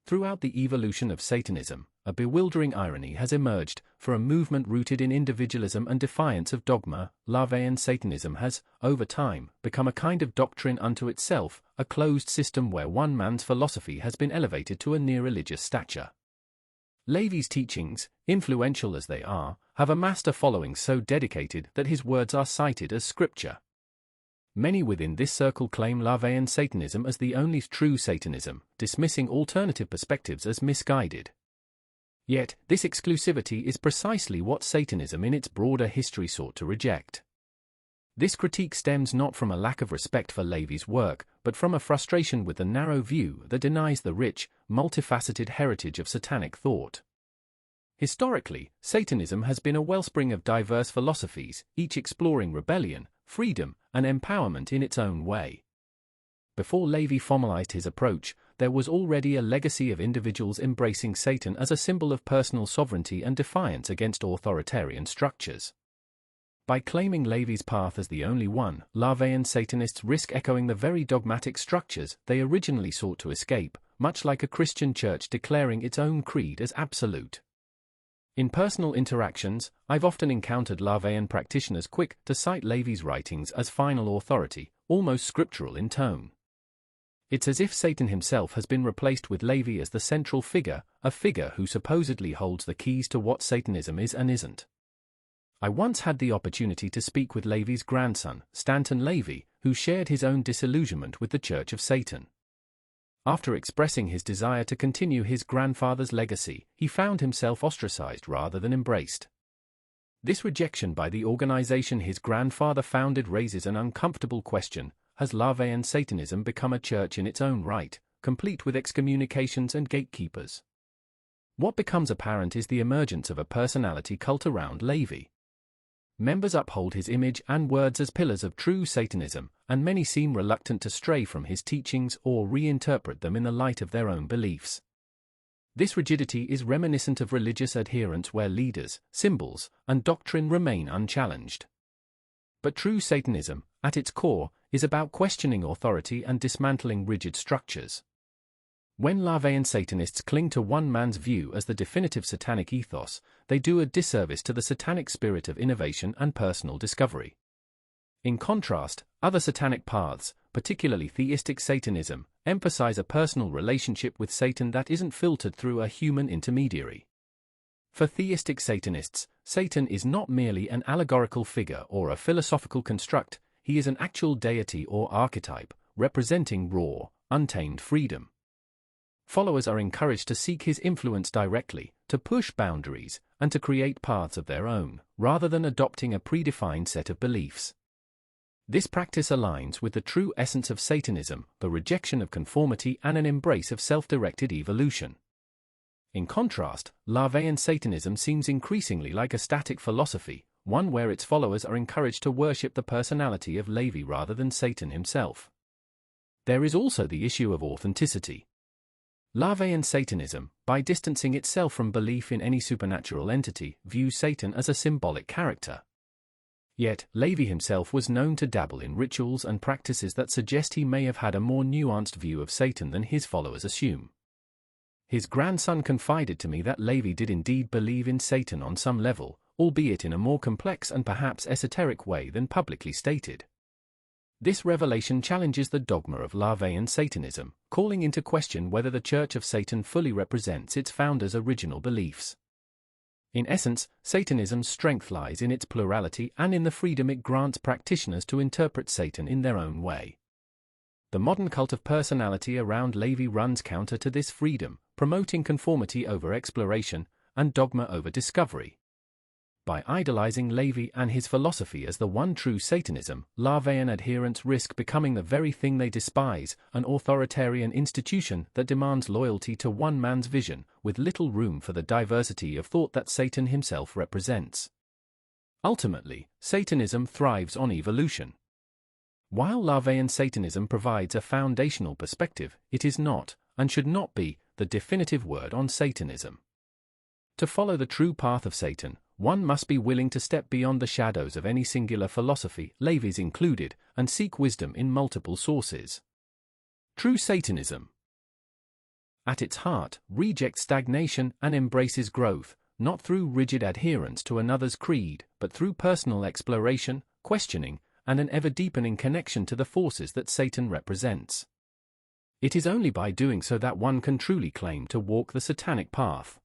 Throughout the evolution of Satanism, a bewildering irony has emerged. For a movement rooted in individualism and defiance of dogma, LaVeyan Satanism has, over time, become a kind of doctrine unto itself, a closed system where one man's philosophy has been elevated to a near-religious stature. LaVey's teachings, influential as they are, have amassed a following so dedicated that his words are cited as scripture. Many within this circle claim LaVeyan Satanism as the only true Satanism, dismissing alternative perspectives as misguided. Yet, this exclusivity is precisely what Satanism in its broader history sought to reject. This critique stems not from a lack of respect for LaVey's work, but from a frustration with the narrow view that denies the rich, multifaceted heritage of Satanic thought. Historically, Satanism has been a wellspring of diverse philosophies, each exploring rebellion, freedom, and empowerment in its own way. Before LaVey formalized his approach, there was already a legacy of individuals embracing Satan as a symbol of personal sovereignty and defiance against authoritarian structures. By claiming LaVey's path as the only one, LaVeyan Satanists risk echoing the very dogmatic structures they originally sought to escape, much like a Christian church declaring its own creed as absolute. In personal interactions, I've often encountered LaVeyan practitioners quick to cite LaVey's writings as final authority, almost scriptural in tone. It's as if Satan himself has been replaced with LaVey as the central figure, a figure who supposedly holds the keys to what Satanism is and isn't. I once had the opportunity to speak with LaVey's grandson, Stanton LaVey, who shared his own disillusionment with the Church of Satan. After expressing his desire to continue his grandfather's legacy, he found himself ostracized rather than embraced. This rejection by the organization his grandfather founded raises an uncomfortable question: has LaVeyan Satanism become a church in its own right, complete with excommunications and gatekeepers? What becomes apparent is the emergence of a personality cult around LaVey. Members uphold his image and words as pillars of true Satanism, and many seem reluctant to stray from his teachings or reinterpret them in the light of their own beliefs. This rigidity is reminiscent of religious adherence where leaders, symbols, and doctrine remain unchallenged. But true Satanism, at its core, is about questioning authority and dismantling rigid structures. When LaVeyan Satanists cling to one man's view as the definitive Satanic ethos, they do a disservice to the Satanic spirit of innovation and personal discovery. In contrast, other Satanic paths, particularly theistic Satanism, emphasize a personal relationship with Satan that isn't filtered through a human intermediary. For theistic Satanists, Satan is not merely an allegorical figure or a philosophical construct, he is an actual deity or archetype, representing raw, untamed freedom. Followers are encouraged to seek his influence directly, to push boundaries, and to create paths of their own, rather than adopting a predefined set of beliefs. This practice aligns with the true essence of Satanism, the rejection of conformity and an embrace of self-directed evolution. In contrast, LaVeyan Satanism seems increasingly like a static philosophy, one where its followers are encouraged to worship the personality of LaVey rather than Satan himself. There is also the issue of authenticity. LaVeyan Satanism, by distancing itself from belief in any supernatural entity, views Satan as a symbolic character. Yet, LaVey himself was known to dabble in rituals and practices that suggest he may have had a more nuanced view of Satan than his followers assume. His grandson confided to me that LaVey did indeed believe in Satan on some level, albeit in a more complex and perhaps esoteric way than publicly stated. This revelation challenges the dogma of LaVeyan Satanism, calling into question whether the Church of Satan fully represents its founders' original beliefs. In essence, Satanism's strength lies in its plurality and in the freedom it grants practitioners to interpret Satan in their own way. The modern cult of personality around LaVey runs counter to this freedom, promoting conformity over exploration and dogma over discovery. By idolizing LaVey and his philosophy as the one true Satanism, LaVeyan adherents risk becoming the very thing they despise, an authoritarian institution that demands loyalty to one man's vision, with little room for the diversity of thought that Satan himself represents. Ultimately, Satanism thrives on evolution. While LaVeyan Satanism provides a foundational perspective, it is not, and should not be, the definitive word on Satanism. To follow the true path of Satan, one must be willing to step beyond the shadows of any singular philosophy, LaVey's included, and seek wisdom in multiple sources. True Satanism. at its heart, rejects stagnation and embraces growth, not through rigid adherence to another's creed, but through personal exploration, questioning, and an ever-deepening connection to the forces that Satan represents. It is only by doing so that one can truly claim to walk the Satanic path.